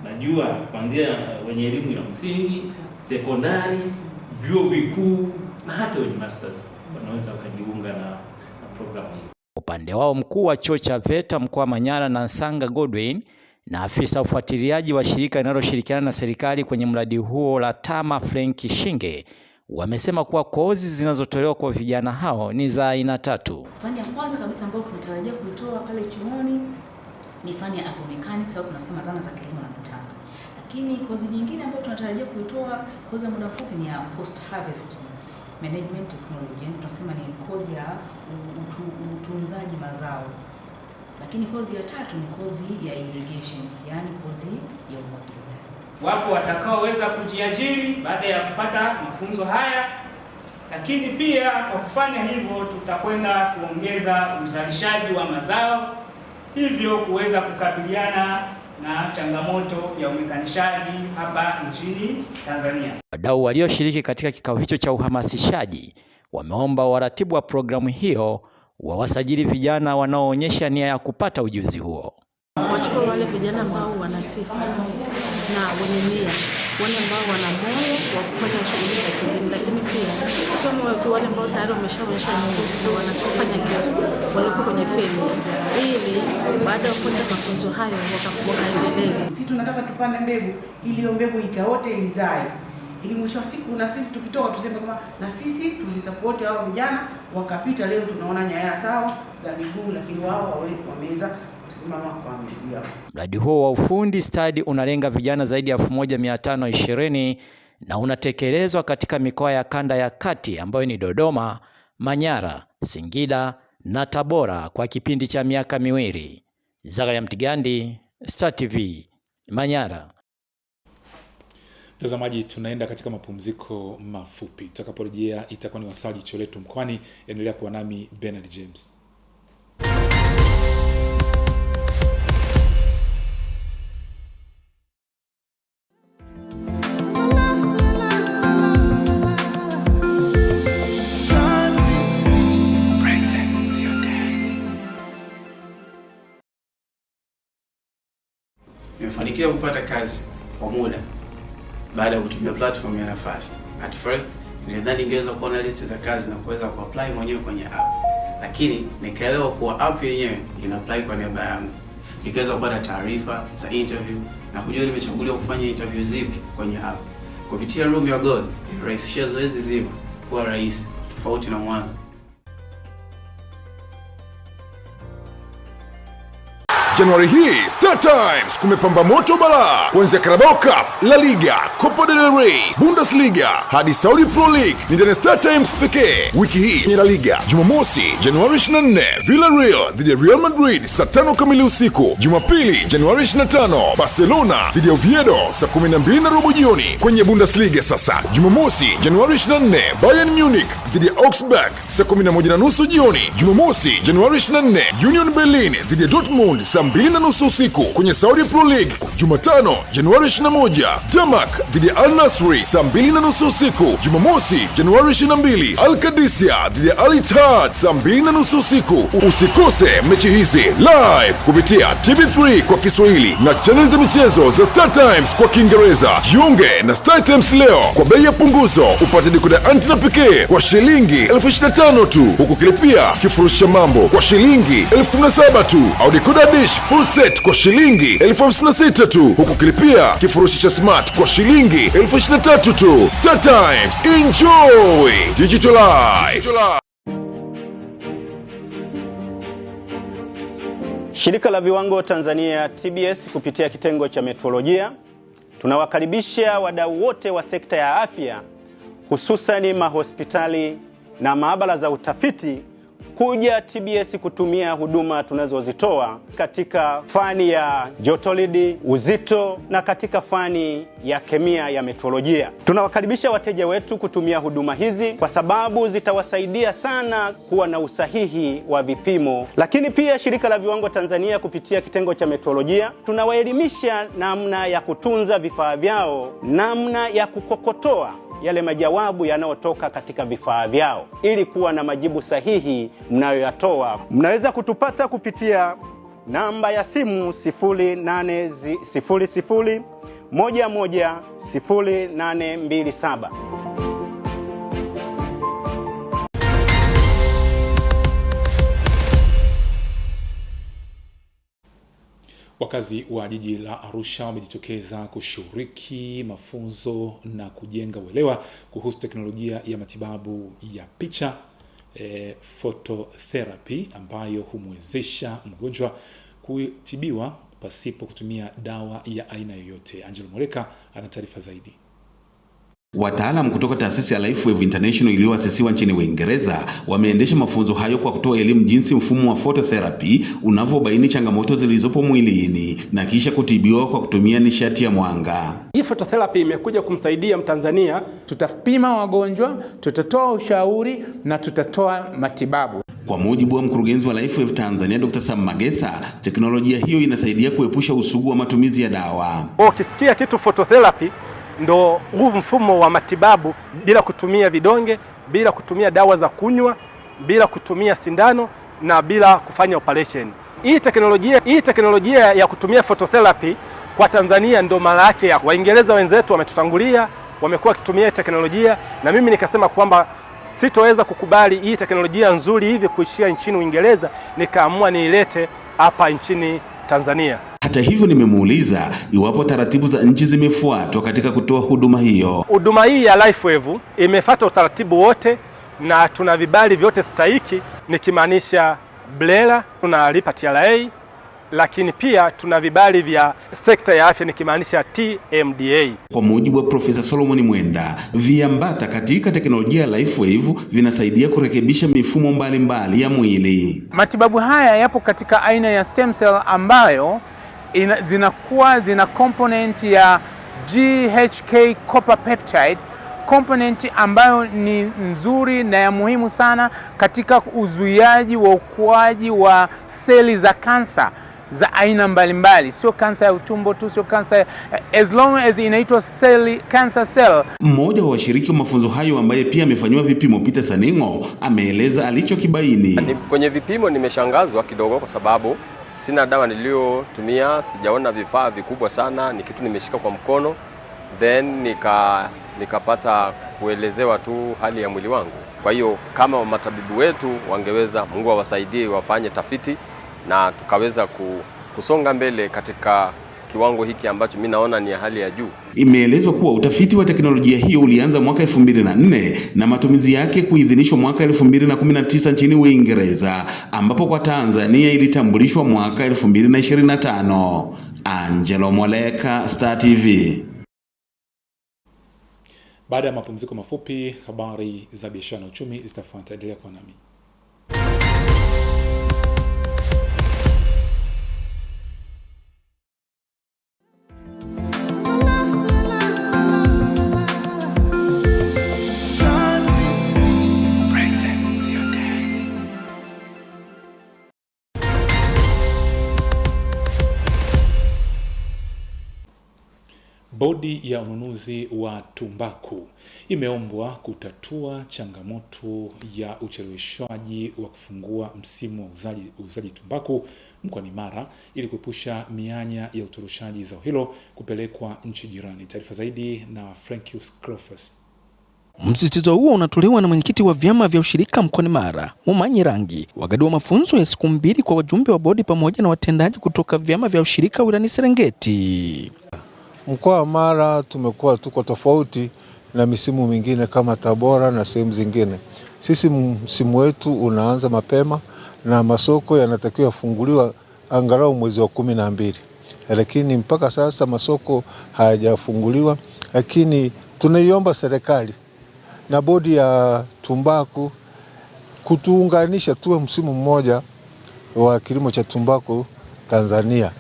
najua kuanzia wenye elimu ya msingi, sekondari, vyuo vikuu na hata wenye masters wanaweza kujiunga na programu hii. Upande wao mkuu wa chuo cha VETA mkoa wa Manyara na Nsanga Godwin na afisa ufuatiliaji wa shirika linaloshirikiana na serikali kwenye mradi huo la TAMA Frank Shinge wamesema kuwa kozi zinazotolewa kwa vijana hao ni za aina 3. Fani ya kwanza kabisa ambayo tunatarajia kuitoa pale chuoni ni fani ya agromechanics au tunasema zana za kilimo na mitambo. Lakini kozi nyingine ambayo tunatarajia kuitoa, kozi ya muda mfupi, ni ya post harvest management technology, yani tunasema ni kozi ya utunzaji mazao. Lakini kozi ya 3 ni kozi ya irrigation, yani kozi ya umwagiliaji. Wapo watakaoweza kujiajiri baada ya kupata mafunzo haya, lakini pia kwa kufanya hivyo tutakwenda kuongeza uzalishaji wa mazao, hivyo kuweza kukabiliana na changamoto ya umekanishaji hapa nchini Tanzania. Wadau walioshiriki katika kikao hicho cha uhamasishaji wameomba waratibu wa programu hiyo wawasajili vijana wanaoonyesha nia ya kupata ujuzi huo. Wachukua wale vijana ambao wana sifa na wenye nia, wale ambao wana moyo wa kufanya shughuli za kilimo, lakini pia sio moyo tu, wale ambao tayari wameshaonyesha nguvu, wanafanya kitu, walipo kwenye field, ili baada ya kupata mafunzo hayo wakaendeleza. Sisi tunataka tupande mbegu ili hiyo mbegu ikaote izae, ili mwisho wa siku na sisi tukitoka tuseme kama na sisi tulisupport hao vijana wakapita, leo tunaona nyaya zao za miguu, lakini wao wameweza kusimama kwa miguu yao. Mradi huo wa ufundi stadi unalenga vijana zaidi ya 1520 na unatekelezwa katika mikoa ya kanda ya kati ambayo ni Dodoma, Manyara, Singida na Tabora kwa kipindi cha miaka 2. Zakaria Mtigandi, Star TV, Manyara. Mtazamaji, tunaenda katika mapumziko mafupi. Tutakaporejea itakuwa ni wasaa jicho letu mkoani. Endelea kuwa nami Bernard James. Nimefanikiwa kupata kazi kwa muda baada ya kutumia platform ya Nafasi. At first nilidhani ningeweza kuona listi za kazi na kuweza kuapply mwenyewe kwenye app, lakini nikaelewa kuwa app yenyewe ina apply kwa niaba yangu. Nikaweza kupata taarifa za interview na kujua nimechaguliwa kufanya interview zipi kwenye app. Kupitia Room ya God ilirahisisha zoezi zima kuwa rahisi tofauti na mwanzo. Januari hii Star Times kumepamba moto bala. Kuanzia Carabao Cup, La Liga, Copa del Rey, Bundesliga hadi Saudi Pro League ni ndani Star Times pekee. Wiki hii ni La Liga. Jumamosi Januari 24 Villarreal dhidi ya Real Madrid saa 5 kamili usiku. Jumapili Januari 25 Barcelona dhidi ya Oviedo saa 12:30 jioni. Kwenye Bundesliga sasa Jumamosi Januari 24 Bayern Munich dhidi ya Augsburg saa 11:30 jioni. Jumamosi Januari 24 Union Berlin dhidi ya Dortmund saa 2:30 usiku. Kwenye Saudi Pro League Jumatano Januari 21 Denmark dhidi ya Al Nassr saa 2:30 usiku. Jumamosi Januari 22 Al Qadisiyah dhidi ya Al Ittihad saa 2:30 usiku. Usikose mechi hizi live kupitia TV3 kwa Kiswahili na channel za michezo za Star Times kwa Kiingereza. Jiunge na Star Times leo kwa bei ya punguzo, upate dekoda antena pekee kwa shilingi 25,000 tu, huku kilipia kifurushi cha mambo kwa shilingi 17,000 tu, au dekoda dish full set kwa shilingi 56,000 tu, huku kilipia kifurushi cha smart kwa shilingi 23,000 tu. Star Times, enjoy digital life. Shirika la Viwango Tanzania TBS kupitia kitengo cha metrolojia tunawakaribisha wadau wote wa sekta ya afya, hususani mahospitali na maabara za utafiti kuja TBS kutumia huduma tunazozitoa katika fani ya jotoridi, uzito na katika fani ya kemia ya metrolojia. Tunawakaribisha wateja wetu kutumia huduma hizi kwa sababu zitawasaidia sana kuwa na usahihi wa vipimo. Lakini pia Shirika la Viwango Tanzania kupitia kitengo cha metrolojia tunawaelimisha namna ya kutunza vifaa vyao, namna ya kukokotoa yale majawabu yanayotoka katika vifaa vyao ili kuwa na majibu sahihi mnayoyatoa. Mnaweza kutupata kupitia namba ya simu 0800 110827. Wakazi wa jiji la Arusha wamejitokeza kushiriki mafunzo na kujenga uelewa kuhusu teknolojia ya matibabu ya picha phototherapy ambayo humwezesha mgonjwa kutibiwa pasipo kutumia dawa ya aina yoyote. Angelo Moleka ana taarifa zaidi. Wataalamu kutoka taasisi ya Lifewave International iliyoasisiwa nchini Uingereza wameendesha mafunzo hayo kwa kutoa elimu jinsi mfumo wa phototherapy unavyobaini changamoto zilizopo mwilini na kisha kutibiwa kwa kutumia nishati ya mwanga. Hii phototherapy imekuja kumsaidia Mtanzania. Tutapima wagonjwa, tutatoa ushauri na tutatoa matibabu. Kwa mujibu wa mkurugenzi wa Lifewave Tanzania Dr. Sam Magesa, teknolojia hiyo inasaidia kuepusha usugu wa matumizi ya dawa. Ukisikia kitu phototherapy ndo huu mfumo wa matibabu bila kutumia vidonge, bila kutumia dawa za kunywa, bila kutumia sindano na bila kufanya operation. Hii teknolojia ya kutumia phototherapy kwa Tanzania ndo mara yake ya Waingereza wenzetu wametutangulia, wamekuwa wakitumia teknolojia, na mimi nikasema kwamba sitoweza kukubali hii teknolojia nzuri hivi kuishia nchini Uingereza, nikaamua niilete hapa nchini Tanzania. Hata hivyo nimemuuliza iwapo taratibu za nchi zimefuatwa katika kutoa huduma hiyo. Huduma hii ya Lifewave imefuata utaratibu wote na tuna vibali vyote stahiki, nikimaanisha BRELA, tunalipa TRA, lakini pia tuna vibali vya sekta ya afya nikimaanisha TMDA. Kwa mujibu wa Profesa Solomon Mwenda, viambata katika teknolojia ya Lifewave vinasaidia kurekebisha mifumo mbalimbali ya mwili. Matibabu haya yapo katika aina ya stem cell ambayo zina component ya GHK copper peptide, component ambayo ni nzuri na ya muhimu sana katika uzuiaji wa ukuaji wa seli za kansa za aina mbalimbali, sio kansa ya utumbo tu, sio kansa as long as inaitwa cancer cell. Mmoja wa washiriki wa mafunzo hayo ambaye pia amefanywa vipimo, Peter Saningo, ameeleza alichokibaini. Kwenye vipimo nimeshangazwa kidogo kwa sababu sina dawa niliyotumia, sijaona vifaa vikubwa sana, ni kitu nimeshika kwa mkono, then nikapata kuelezewa tu hali ya mwili wangu. Kwa hiyo kama matabibu wetu wangeweza, Mungu awasaidie, wafanye tafiti na tukaweza kusonga mbele katika kiwango hiki ambacho mimi naona ni hali ya juu. Imeelezwa kuwa utafiti wa teknolojia hiyo ulianza mwaka 2004 na matumizi yake kuidhinishwa mwaka 2019 nchini Uingereza, ambapo kwa Tanzania ilitambulishwa mwaka 2025. Angelo Moleka, Star TV. Baada ya mapumziko mafupi, habari za biashara na uchumi zitafuata. Endelea kwa nami. Bodi ya ununuzi wa tumbaku imeombwa kutatua changamoto ya ucheleweshwaji wa kufungua msimu wa uzaji tumbaku mkoani Mara ili kuepusha mianya ya utoroshaji zao hilo kupelekwa nchi jirani. Taarifa zaidi na Frankius Clofus. Msisitizo huo unatolewa na mwenyekiti wa vyama vya ushirika mkoani Mara, Mumanyi Rangi, wakati wa mafunzo ya siku 2 kwa wajumbe wa bodi pamoja na watendaji kutoka vyama vya ushirika wilayani Serengeti. Mkoa wa Mara tumekuwa tuko tofauti na misimu mingine kama Tabora na sehemu zingine. Sisi msimu wetu unaanza mapema na masoko yanatakiwa yafunguliwa angalau mwezi wa 12. Lakini mpaka sasa masoko hayajafunguliwa, lakini tunaiomba serikali na bodi ya tumbaku kutuunganisha tuwe msimu mmoja wa kilimo cha tumbaku Tanzania,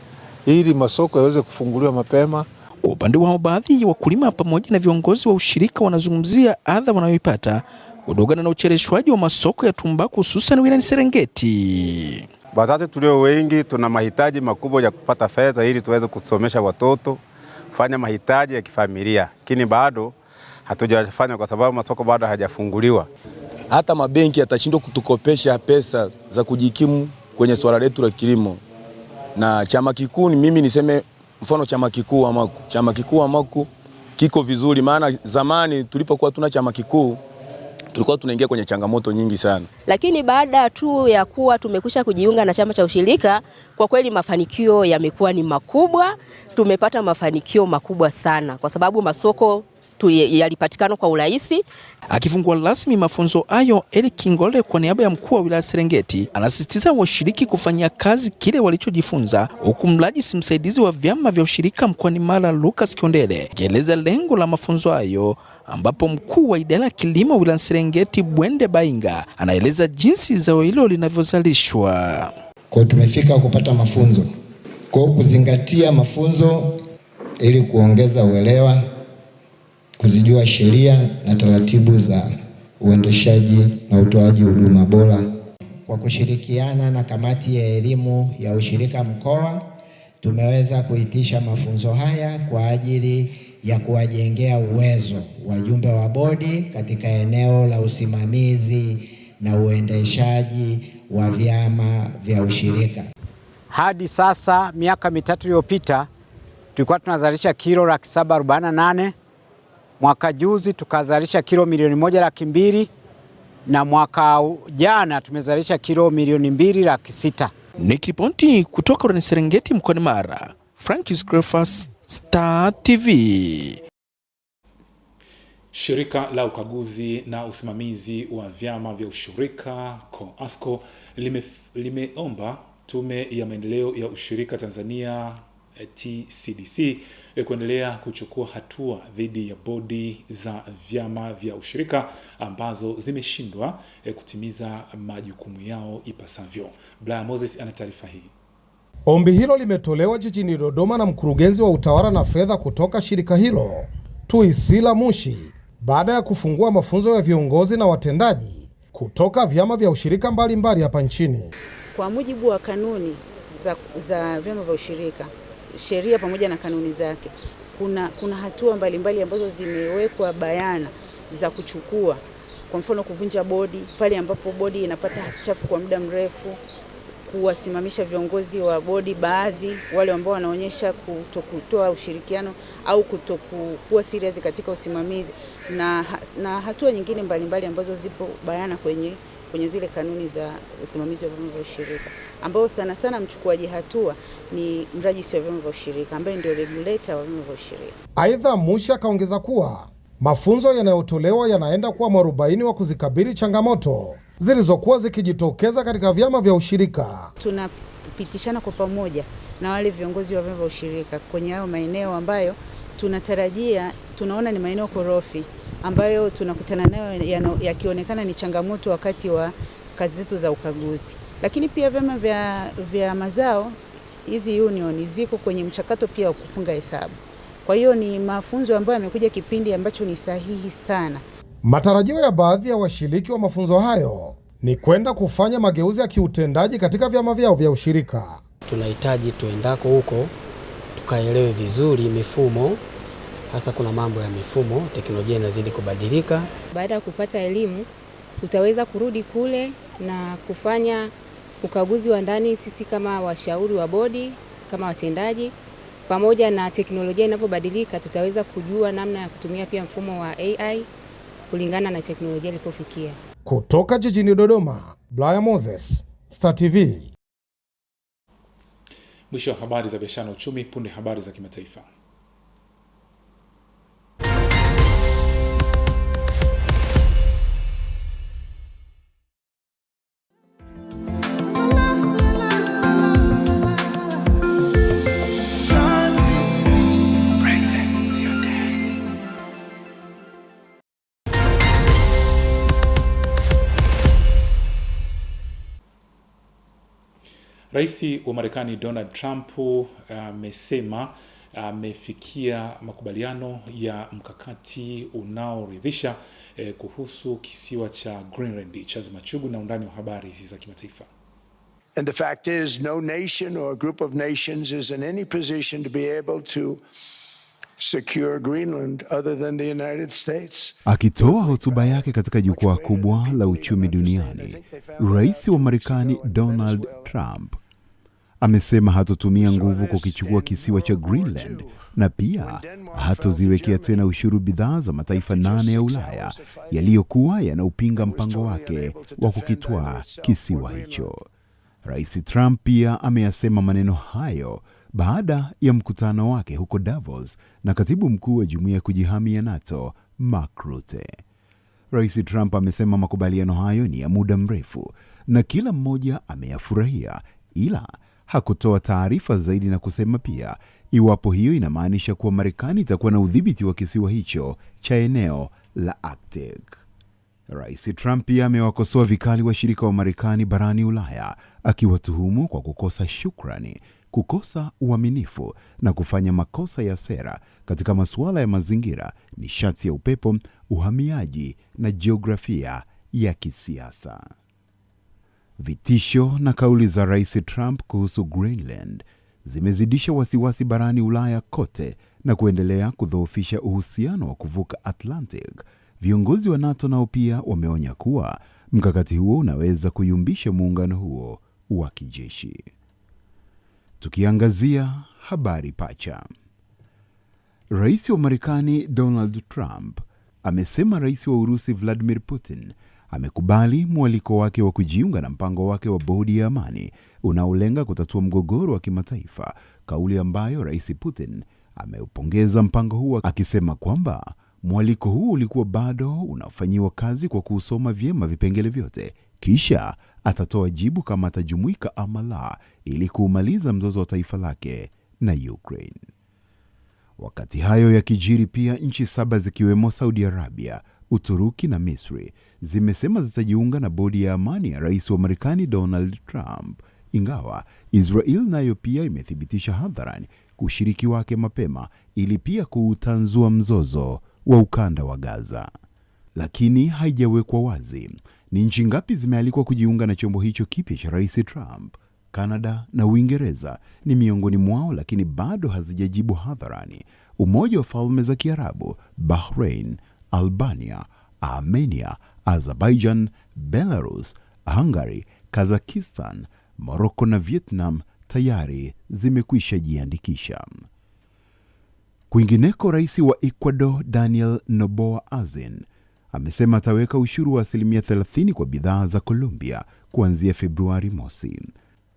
ili masoko yaweze kufunguliwa mapema. Kwa upande wao, baadhi ya wakulima pamoja na viongozi wa ushirika wanazungumzia adha wanayoipata kutokana na ucheleweshwaji wa masoko ya tumbaku hususan wilayani Serengeti. Wazazi tulio wengi tuna mahitaji makubwa ya kupata fedha ili tuweze kusomesha watoto, kufanya mahitaji ya kifamilia, lakini bado hatujafanya kwa sababu masoko bado hayajafunguliwa. Hata mabenki yatashindwa kutukopesha pesa za kujikimu kwenye swala letu la kilimo. Na chama kikuu, mimi niseme mfano chama kikuu AMACU. Chama kikuu AMACU kiko vizuri, maana zamani tulipokuwa tuna chama kikuu tulikuwa tunaingia kwenye changamoto nyingi sana. Lakini baada tu ya kuwa tumekwisha kujiunga na chama cha ushirika, kwa kweli mafanikio yamekuwa ni makubwa. Tumepata mafanikio makubwa sana kwa sababu masoko yalipatikana kwa urahisi. Akifungua rasmi mafunzo hayo, Eric Kingole kwa niaba ya mkuu wa wilaya Serengeti anasisitiza washiriki kufanyia kazi kile walichojifunza, huku mrajisi msaidizi wa vyama vya ushirika mkoani Mara Lucas Kiondele akieleza lengo la mafunzo hayo, ambapo mkuu wa idara ya kilimo wilaya Serengeti Bwende Bainga anaeleza jinsi zao hilo linavyozalishwa. Kwa tumefika kupata mafunzo, kwa kuzingatia mafunzo ili kuongeza uelewa, kuzijua sheria na taratibu za uendeshaji na utoaji huduma bora. Kwa kushirikiana na kamati ya elimu ya ushirika mkoa, tumeweza kuitisha mafunzo haya kwa ajili ya kuwajengea uwezo wajumbe wa bodi katika eneo la usimamizi na uendeshaji wa vyama vya ushirika. Hadi sasa miaka mitatu iliyopita tulikuwa tunazalisha kilo 748. Mwaka juzi tukazalisha kilo 1,200,000 na mwaka jana tumezalisha kilo 2,200,000. Nikiripoti kutoka Serengeti mkoani Mara, Francis Grefas, Star TV. Shirika la ukaguzi na usimamizi wa vyama vya ushirika COASCO limeomba Tume ya Maendeleo ya Ushirika Tanzania TCDC kuendelea kuchukua hatua dhidi ya bodi za vyama vya ushirika ambazo zimeshindwa kutimiza majukumu yao ipasavyo. Blair Moses ana taarifa hii. Ombi hilo limetolewa jijini Dodoma na mkurugenzi wa utawala na fedha kutoka shirika hilo, Tuisila Mushi, baada ya kufungua mafunzo ya viongozi na watendaji kutoka vyama vya ushirika mbalimbali hapa nchini. Kwa mujibu wa kanuni za vyama vya ushirika, sheria pamoja na kanuni zake, kuna hatua mbalimbali ambazo zimewekwa bayana za kuchukua. Kwa mfano kuvunja bodi pale ambapo bodi inapata hati chafu kwa muda mrefu, kuwasimamisha viongozi wa bodi baadhi wale ambao wanaonyesha kutokutoa ushirikiano au kutokuwa serious katika usimamizi, na hatua nyingine mbalimbali ambazo zipo bayana kwenye zile kanuni za usimamizi wa vyama vya ushirika, ambao sana sana mchukuaji hatua ni mrajisi wa vyama vya ushirika ambaye ndio regulator wa vyama vya ushirika. Aidha, Mushi akaongeza kuwa mafunzo yanayotolewa yanaenda kuwa mwarobaini wa kuzikabili changamoto zilizokuwa zikijitokeza katika vyama vya ushirika. Tunapitishana kwa pamoja na wale viongozi wa vyama vya ushirika kwenye hayo maeneo ambayo tunaona ni maeneo korofi ambayo tunakutana nayo yakionekana ni changamoto wakati wa kazi zetu za ukaguzi. Lakini pia vyama vya mazao, hizi union ziko kwenye mchakato pia wa kufunga hesabu. Kwa hiyo ni mafunzo ambayo yamekuja kipindi ambacho ni sahihi sana. Matarajio ya baadhi ya washiriki wa mafunzo hayo ni kwenda kufanya mageuzi ya kiutendaji katika vyama vyao vya ushirika. Tunahitaji tuendako huko tukaelewe vizuri mifumo, hasa kuna mambo ya mifumo, teknolojia inazidi kubadilika. Baada ya kupata elimu tutaweza kurudi kule na kufanya ukaguzi wa ndani sisi kama washauri wa bodi, kama watendaji, pamoja na teknolojia inavyobadilika tutaweza kujua namna ya kutumia pia mfumo wa AI kulingana na teknolojia ilipofikia. Kutoka jijini Dodoma, Blair Moses, Star TV. Mwisho wa habari za biashara na uchumi, punde habari za kimataifa. Rais wa Marekani Donald Trump amesema amefikia makubaliano ya mkakati unaoridhisha kuhusu kisiwa cha Greenland. Charles Machugu na undani wa habari za kimataifa. And the fact is, no nation or group of nations is in any position to be able to secure Greenland other than the United States. Akitoa hotuba yake katika jukwaa kubwa la uchumi duniani, Rais wa Marekani Donald Trump amesema hatotumia nguvu kukichukua kisiwa cha Greenland na pia hatoziwekea tena ushuru bidhaa za mataifa 8 ya Ulaya yaliyokuwa yanaupinga mpango wake wa kukitwaa kisiwa hicho. Rais Trump pia ameyasema maneno hayo baada ya mkutano wake huko Davos na katibu mkuu wa jumuiya ya kujihami ya NATO, Mark Rutte. Rais Trump amesema makubaliano hayo ni ya muda mrefu na kila mmoja ameyafurahia, ila hakutoa taarifa zaidi na kusema pia iwapo hiyo inamaanisha kuwa Marekani itakuwa na udhibiti wa kisiwa hicho cha eneo la Arctic. Rais Trump pia amewakosoa vikali washirika wa Marekani barani Ulaya, akiwatuhumu kwa kukosa shukrani, kukosa uaminifu na kufanya makosa ya sera katika masuala ya mazingira, nishati ya upepo, uhamiaji na jiografia ya kisiasa. Vitisho na kauli za Rais Trump kuhusu Greenland zimezidisha wasiwasi barani Ulaya kote na kuendelea kudhoofisha uhusiano wa kuvuka Atlantic. Viongozi wa NATO nao pia wameonya kuwa mkakati huo unaweza kuyumbisha muungano huo wa kijeshi. Tukiangazia habari pacha. Rais wa Marekani Donald Trump amesema Rais wa Urusi Vladimir Putin amekubali mwaliko wake wa kujiunga na mpango wake wa bodi ya amani unaolenga kutatua mgogoro wa kimataifa, kauli ambayo Rais Putin ameupongeza mpango huo akisema kwamba mwaliko huu ulikuwa bado unafanyiwa kazi kwa kusoma vyema vipengele vyote, kisha atatoa jibu kama atajumuika ama la ili kumaliza mzozo wa taifa lake na Ukraine. Wakati hayo yakijiri, pia nchi 7 zikiwemo Saudi Arabia, Uturuki na Misri zimesema zitajiunga na bodi ya amani ya Rais wa Marekani Donald Trump, ingawa Israel nayo pia imethibitisha hadharani ushiriki wake mapema ili pia kuutanzua mzozo wa ukanda wa Gaza. Lakini haijawekwa wazi ni nchi ngapi zimealikwa kujiunga na chombo hicho kipya cha Rais Trump. Kanada na Uingereza ni miongoni mwao, lakini bado hazijajibu hadharani. Umoja wa Falme za Kiarabu, Bahrain, Albania, Armenia, Azerbaijan, Belarus, Hungary, Kazakhstan, Morocco na Vietnam tayari zimekwisha jiandikisha. Kwingineko, rais wa Ecuador Daniel Noboa Azin amesema ataweka ushuru wa 30% kwa bidhaa za Colombia kuanzia Februari mosi.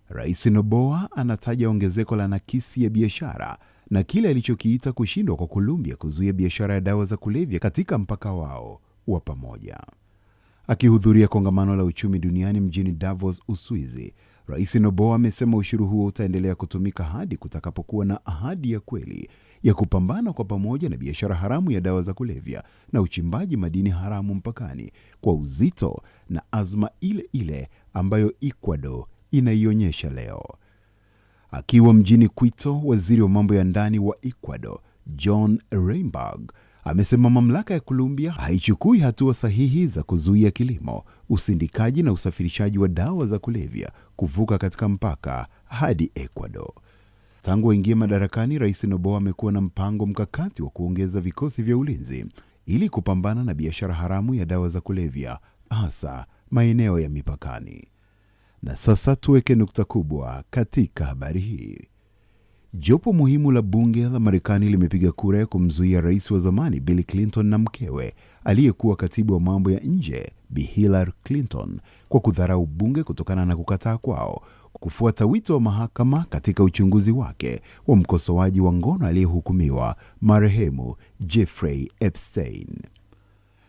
Rais Noboa anataja ongezeko la nakisi ya biashara na kile alichokiita kushindwa kwa Colombia kuzuia biashara ya dawa za kulevya katika mpaka wao wa pamoja. Akihudhuria kongamano la uchumi duniani mjini Davos, Uswizi, Rais Noboa amesema ushuru huo utaendelea kutumika hadi kutakapokuwa na ahadi ya kweli ya kupambana kwa pamoja na biashara haramu ya dawa za kulevya na uchimbaji madini haramu mpakani kwa uzito na azma ile ile ambayo Ecuador inaionyesha leo. Akiwa mjini Quito, waziri wa mambo ya ndani wa Ecuador, John Reinberg, amesema mamlaka ya Colombia haichukui hatua sahihi za kuzuia kilimo, usindikaji na usafirishaji wa dawa za kulevya kuvuka katika mpaka hadi Ecuador. Tangu aingie madarakani, Rais Noboa amekuwa na mpango mkakati wa kuongeza vikosi vya ulinzi ili kupambana na biashara haramu ya dawa za kulevya, hasa maeneo ya mipakani. Na sasa tuweke nukta kubwa katika habari hii. Jopo muhimu la bunge la Marekani limepiga kura ya kumzuia rais wa zamani Bill Clinton na mkewe aliyekuwa katibu wa mambo ya nje Bi Hillary Clinton kwa kudharau bunge kutokana na kukataa kwao kufuata wito wa mahakama katika uchunguzi wake wa mkosoaji wa ngono aliyehukumiwa marehemu Jeffrey Epstein.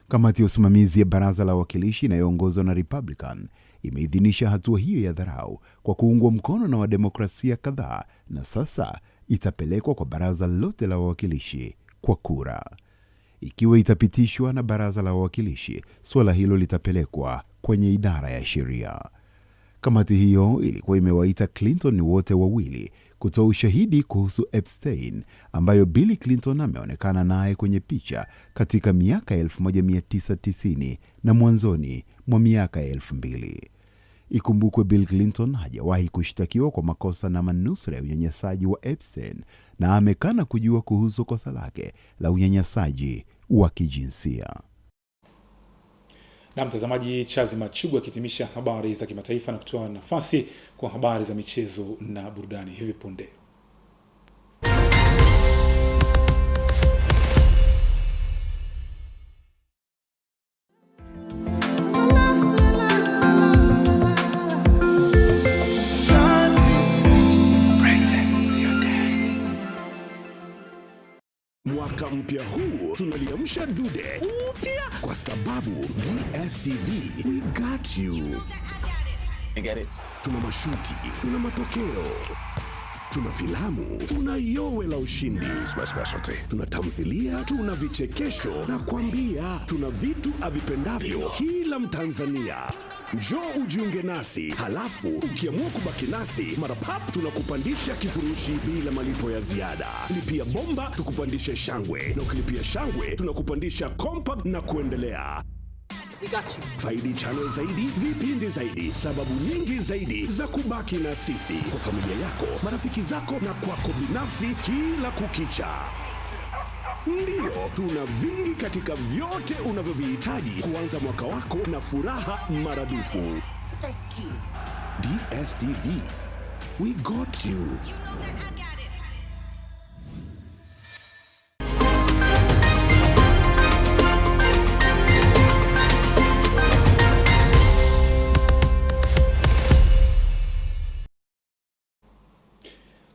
Kamati ya usimamizi ya baraza la wawakilishi inayoongozwa na Republican imeidhinisha hatua hiyo ya dharau kwa kuungwa mkono na wademokrasia kadhaa, na sasa itapelekwa kwa baraza lote la wawakilishi kwa kura. Ikiwa itapitishwa na baraza la wawakilishi, suala hilo litapelekwa kwenye idara ya sheria. Kamati hiyo ilikuwa imewaita Clinton wote wawili kutoa ushahidi kuhusu Epstein, ambayo Bill Clinton ameonekana naye kwenye picha katika miaka 1990 na mwanzoni mwa miaka 2000. Ikumbukwe Bill Clinton hajawahi kushtakiwa kwa makosa na manusura ya unyanyasaji wa Epstein na amekana kujua kuhusu kosa lake la unyanyasaji wa kijinsia. Na mtazamaji, Chazi Machugu akitimisha habari za kimataifa na kutoa nafasi kwa habari za michezo na burudani hivi punde. Mwaka mpya huu tunaliamsha dude upya kwa sababu DSTV we got you. Tuna mashuti, tuna matokeo, tuna filamu, tuna yowe la ushindi, tuna tamthilia, tuna vichekesho na kuambia tuna vitu avipendavyo kila Mtanzania. Njoo ujiunge nasi, halafu ukiamua kubaki nasi, mara pap tunakupandisha kifurushi bila malipo ya ziada. Lipia bomba tukupandishe shangwe, na ukilipia shangwe tunakupandisha compact na kuendelea. Faidi channel zaidi, vipindi zaidi, sababu nyingi zaidi za kubaki na sisi, kwa familia yako, marafiki zako na kwako binafsi kila kukicha. Ndiyo, tuna vingi katika vyote unavyovihitaji kuanza mwaka wako na furaha maradufu. DSTV, we got you.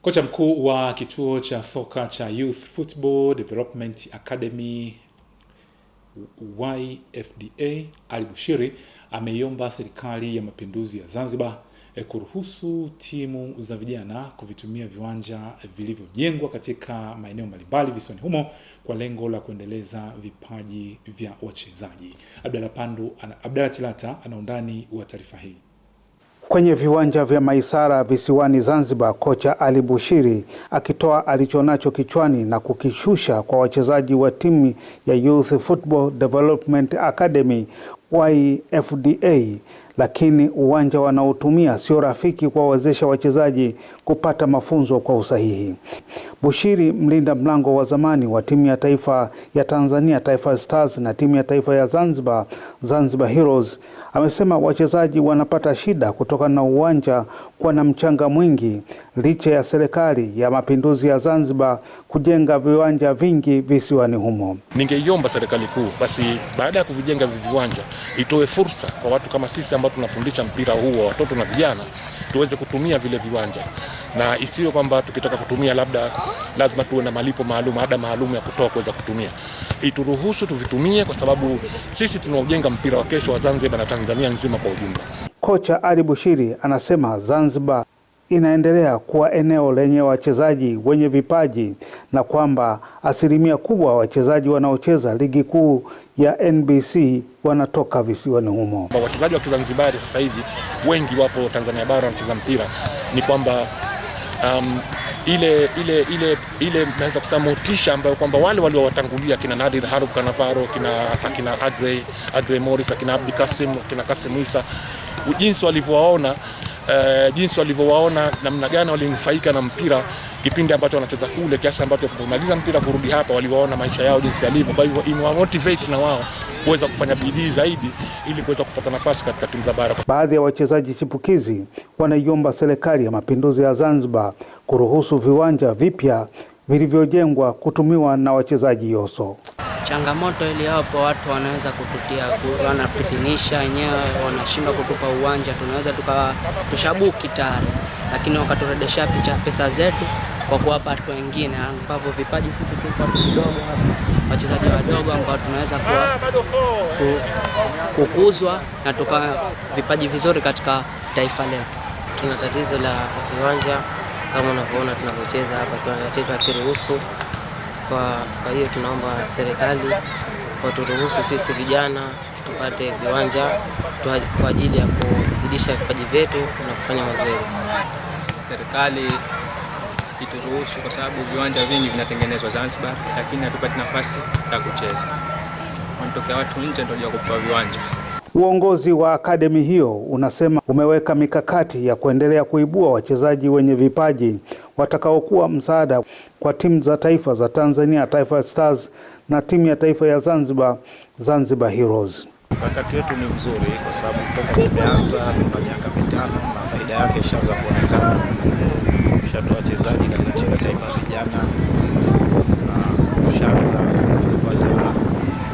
Kocha mkuu wa kituo cha soka cha Youth Football Development Academy YFDA Ali Bushiri ameiomba serikali ya mapinduzi ya Zanzibar kuruhusu timu za vijana kuvitumia viwanja vilivyojengwa katika maeneo mbalimbali visiwani humo kwa lengo la kuendeleza vipaji vya wachezaji. Abdalla Tilata ana undani wa taarifa hii. Kwenye viwanja vya Maisara visiwani Zanzibar, kocha Ali Bushiri akitoa alichonacho kichwani na kukishusha kwa wachezaji wa timu ya Youth Football Development Academy YFDA, lakini uwanja wanaotumia sio rafiki kwa wawezesha wachezaji kupata mafunzo kwa usahihi. Bushiri, mlinda mlango wa zamani wa timu ya taifa ya Tanzania Taifa Stars na timu ya taifa ya Zanzibar Zanzibar Heroes, amesema wachezaji wanapata shida kutokana na uwanja kuwa na mchanga mwingi licha ya serikali ya mapinduzi ya Zanzibar kujenga viwanja vingi visiwani humo. Ningeiomba serikali kuu basi baada ya kuvijenga viwanja itoe fursa kwa watu kama sisi ambao tunafundisha mpira huu wa watoto na vijana tuweze kutumia vile viwanja, na isiwe kwamba tukitaka kutumia labda lazima tuwe na malipo maalum, ada maalum ya kutoa kuweza kutumia. Ituruhusu tuvitumie kwa sababu sisi tunaujenga mpira wa kesho wa Zanzibar na Tanzania nzima kwa ujumla. Kocha Ali Bushiri anasema Zanzibar inaendelea kuwa eneo lenye wachezaji wenye vipaji na kwamba asilimia kubwa wachezaji wanaocheza ligi kuu ya NBC wanatoka visiwani humo. Wachezaji wa Kizanzibari sasa hivi wengi wapo Tanzania bara wanacheza mpira, ni kwamba ile naweza kusema motisha ambayo kwamba wale waliowatangulia kina Nadir Harub Kanavaro, kina Agrey Morris, kina Abdi Kasim, kina Kasim Isa, jinsi walivyowaona namna gani walinufaika na mpira kipindi ambacho wanacheza kule, kiasi ambacho kumaliza mpira kurudi hapa waliwaona maisha yao jinsi yalivyo. Kwa hivyo imewamotivate na wao kuweza kufanya bidii zaidi ili kuweza kupata nafasi katika timu za bara. Baadhi ya wachezaji chipukizi wanaiomba serikali ya mapinduzi ya Zanzibar kuruhusu viwanja vipya vilivyojengwa kutumiwa na wachezaji yoso. Changamoto iliyopo, watu wanaweza kututia, wanafitinisha wenyewe, wanashindwa kutupa uwanja, tunaweza tushabuki tayari, lakini wakaturedesha pesa zetu kwa kuwapa watu wengine ambao vipaji sisi tuko kidogo hapa, wachezaji wadogo ambao tunaweza kukuzwa na tuka vipaji vizuri katika taifa letu. Tuna tatizo la viwanja kama unavyoona tunavyocheza hapa, kiwanja chetu hakiruhusu. Kwa hiyo tunaomba serikali waturuhusu sisi vijana tupate viwanja kwa ajili ya kuzidisha vipaji vyetu na kufanya mazoezi. Serikali ituruhusu kwa sababu viwanja vingi vinatengenezwa Zanzibar, lakini hatupati nafasi ya kucheza. Wanatokea watu nje ndio kupewa viwanja. Uongozi wa akademi hiyo unasema umeweka mikakati ya kuendelea kuibua wachezaji wenye vipaji watakaokuwa msaada kwa timu za taifa za Tanzania, Taifa Stars na timu ya taifa ya Zanzibar, Zanzibar Heroes. Mkakati wetu ni mzuri kwa sababu toka tumeanza tuna miaka 5 na faida yake ishaanza kuonekana. Tushatoa wachezaji katika timu ya taifa vijana na tushaanza kupata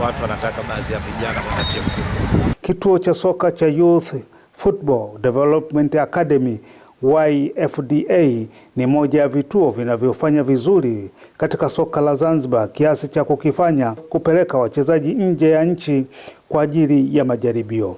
watu wanataka baadhi ya vijana kwa timu kubwa. Kituo cha soka cha Youth Football Development Academy YFDA ni moja ya vituo vinavyofanya vizuri katika soka la Zanzibar kiasi cha kukifanya kupeleka wachezaji nje ya nchi kwa ajili ya majaribio.